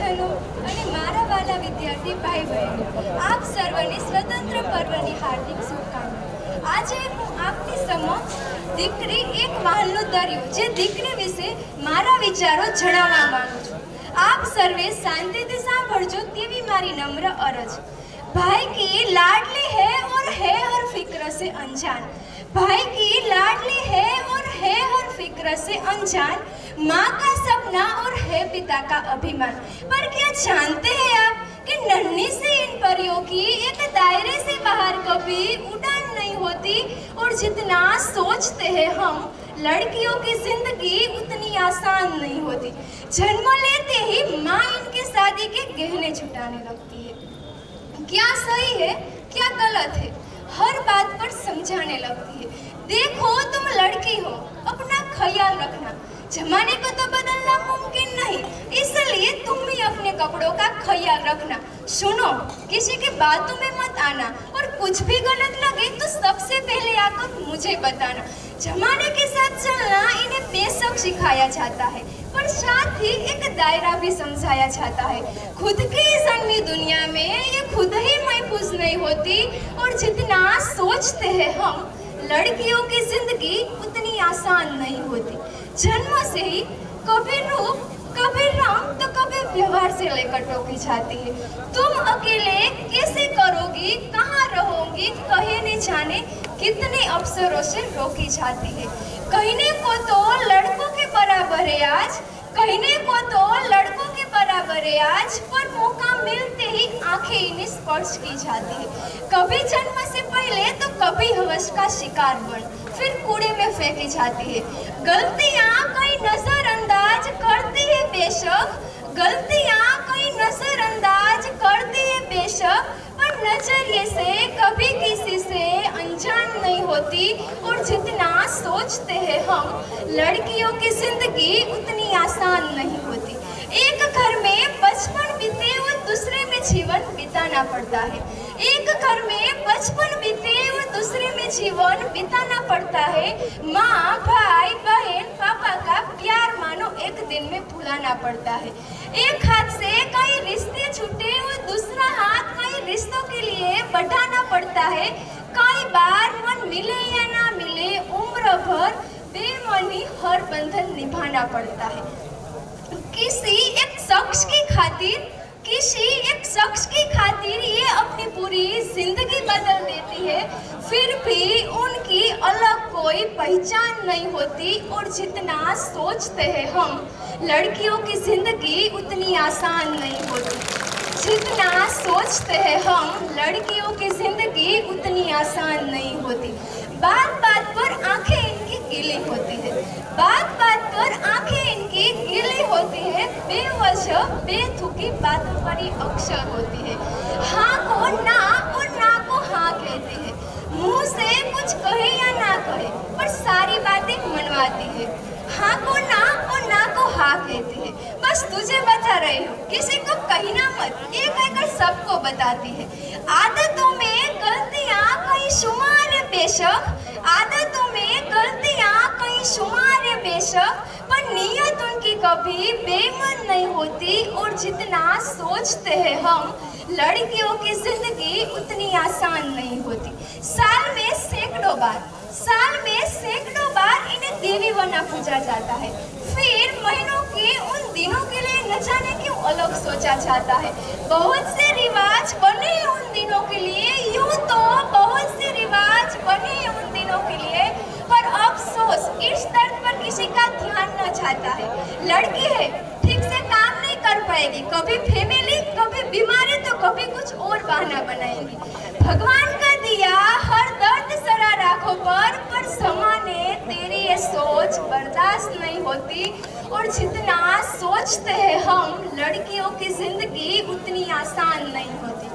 परिजनों અને મારા વાલા વિદ્યાર્થી ભાઈ બહેનો, આપ સર્વને સ્વતંત્ર પર્વની હાર્દિક શુભકામના। આજે હું આપની સમક્ષ દીકરી એક વાહનનો દરિયો જે દીકરી વિશે મારા વિચારો જણાવવા માંગુ છું। आप सर्वे शांति साँभळजो तेवी मारी नम्र अरज। भाई की लाडली है और है हर फिक्र से अनजान। भाई की लाडली है और है हर फिक्र से अनजान। माँ का सपना और है पिता का अभिमान। पर क्या जानते हैं आप कि नन्ही सी इन परियों की एक दायरे से बाहर कभी उड़ान नहीं होती, और जितना सोचते हैं हम लड़कियों की जिंदगी उतनी आसान नहीं होती। जन्म लेते ही माँ इनके शादी के गहने छुटाने लगती है। क्या सही है क्या गलत है हर बात पर समझाने लगती है। देखो तुम लड़की हो, अपना ख्याल रखना। जमाने को तो बदलना मुमकिन नहीं, इसलिए तुम भी अपने कपड़ों का ख्याल रखना। सुनो, किसी की बातों में मत आना, और कुछ भी गलत लगे तो सबसे पहले आकर मुझे बताना। जमाने के साथ चलना इन्हें बेशक सिखाया जाता है, पर साथ ही एक दायरा भी समझाया जाता है। खुद की जन्मी दुनिया में ये खुद ही महफूज नहीं होती, और जितना सोचते हैं हम लड़कियों की जिंदगी उतनी आसान नहीं होती। जन्म से ही कभी रूप कभी रंग तो कभी व्यवहार से लेकर टोकी जाती है। तुम अकेले कैसे करोगी, कहाँ रहोगी, कहीं नहीं जाने कितने अवसरों से रोकी जाती है। कहने को तो लड़कों के बराबर है आज, कहने को तो लड़कों के बराबर है आज, पर मौका मिलते ही आंखें इन्हें स्पर्श की जाती है। कभी जन्म से पहले तो कभी हवस का शिकार बन फिर कूड़े में फेंकी जाती है। गलतियाँ कई नजरअंदाज करती है बेशक, गलतियाँ कई नजरअंदाज करती है बेशक, पर नजरिए से कभी किसी से अनजान नहीं होती। और जितना सोचते हैं हम लड़कियों की जिंदगी उतनी आसान नहीं होती। एक घर में बचपन बीते और दूसरे में जीवन बिताना पड़ता है। एक घर में बचपन बीते और दूसरे में जीवन बिताना पड़ता है। माँ, भाई, बहन, पापा का प्यार मानो एक दिन में भुलाना पड़ता है। एक हाथ से कई रिश्ते छूटे और दूसरा हाथ कई रिश्तों के लिए बढ़ाना पड़ता है। कई बार मन मिले या ना मिले उम्र भर बेमनी हर बंधन निभाना पड़ता है। किसी एक शख्स की खातिर ये अपनी पूरी जिंदगी बदल देती है, फिर भी उनकी अलग कोई पहचान नहीं होती। और जितना सोचते हैं हम लड़कियों की जिंदगी उतनी आसान नहीं होती। जितना सोचते हैं हम लड़कियों की जिंदगी उतनी आसान नहीं होती। बात बात पर आंखें इनकी गीली होती है, बात बात पर आंखें इनकी गीली होती है। बेवजह बेतुकी बातों पर ही अक्सर होती है। हाँ को ना और ना को हाँ कहती है। मुंह से कुछ कहे या ना कहे पर सारी बातें मनवाती है। हाँ को ना और ना को हाँ कहती है। बस तुझे बता रही हूँ, किसी को कहना मत, एक कहकर सबको बताती है। आदतों में गलतियाँ कहीं शुमार है बेशक, आदतों में गलतियाँ कहीं शुमार है बेशक, पर नीयत उनकी कभी बेईमान नहीं होती। और जितना सोचते हैं हम लड़कियों की जिंदगी उतनी आसान नहीं होती। साल में सैकड़ों बार इन्हें देवी बना पूजा जाता है। फिर महीनों के उन दिनों के लिए न जाने क्यों अलग सोचा जाता है। बहुत से रिवाज बने उन दिनों के लिए, यूं तो बहुत से रिवाज बने उन दिनों के लिए, पर अफसोस इस दर्द पर किसी का ध्यान न जाता है। लड़की है, ठीक से काम नहीं कर पाएगी, कभी फैमिली, कभी बीमारी, तो कभी कुछ और बहाना बनाएगी। भगवान का दिया हर दर्द सरा राखों पर समाने तेरी ये सोच बर्दाश्त नहीं होती। और जितना सोचते हैं हम लड़कियों की जिंदगी उतनी आसान नहीं होती।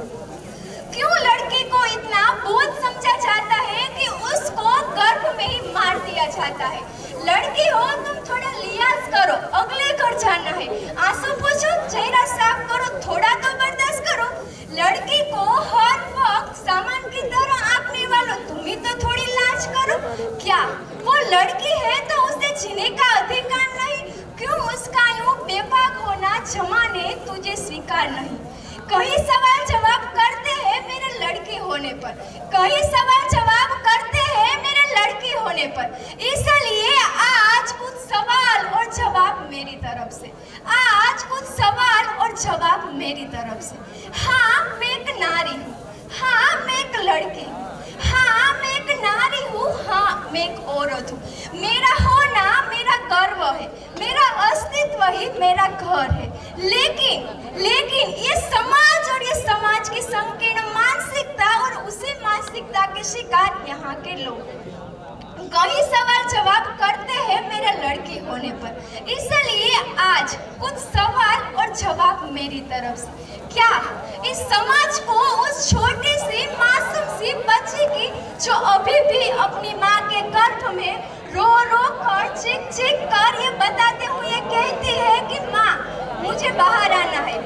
क्यों लड़की को इतना बोझ समझा जाता है कि उसको गर्भ में ही मार दिया जाता है। लड़की हो, तुम थोड़ा लिहाज करो, अगले घर जाना है। आंसू पोंछो, चेहरा साफ करो, थोड़ा तो बर्दाश्त करो। लड़की को हर वक्त सामान की तरह आंकने वालों तुम ही तो थोड़ी लाज करो। क्या वो लड़की है तो उसे जीने का अधिकार नहीं? क्यों उसका यूं बेबाक होना क्षमा ने तुझे स्वीकार नहीं। कई सवाल जवाब करते हैं मेरे लड़के होने पर, कई सवाल जवाब करते हैं मेरे लड़की होने पर। इसलिए आज कुछ सवाल और जवाब मेरी तरफ से, आज कुछ सवाल और जवाब मेरी तरफ से। हाँ, मैं एक नारी हूँ, हाँ मैं एक लड़की हूँ, हाँ मैं एक नारी हूँ, हाँ मैं एक औरत हूँ। मेरा होना मेरा गर्व है, मेरा अस्तित्व ही मेरा घर है। लेकिन ये समाज और ये समाज की संकीर्ण मानसिकता और उसी मानसिकता के शिकार यहाँ के लोग कई सवाल जवाब करते हैं मेरे लड़की होने पर। इसलिए आज कुछ सवाल और जवाब मेरी तरफ से। क्या इस समाज को उस छोटी सी मासूम सी बच्ची की जो अभी भी अपनी माँ के गर्भ में रो रो कर चीख चीख कर ये बताते हुए कहती है कि माँ मुझे बाहर आना है,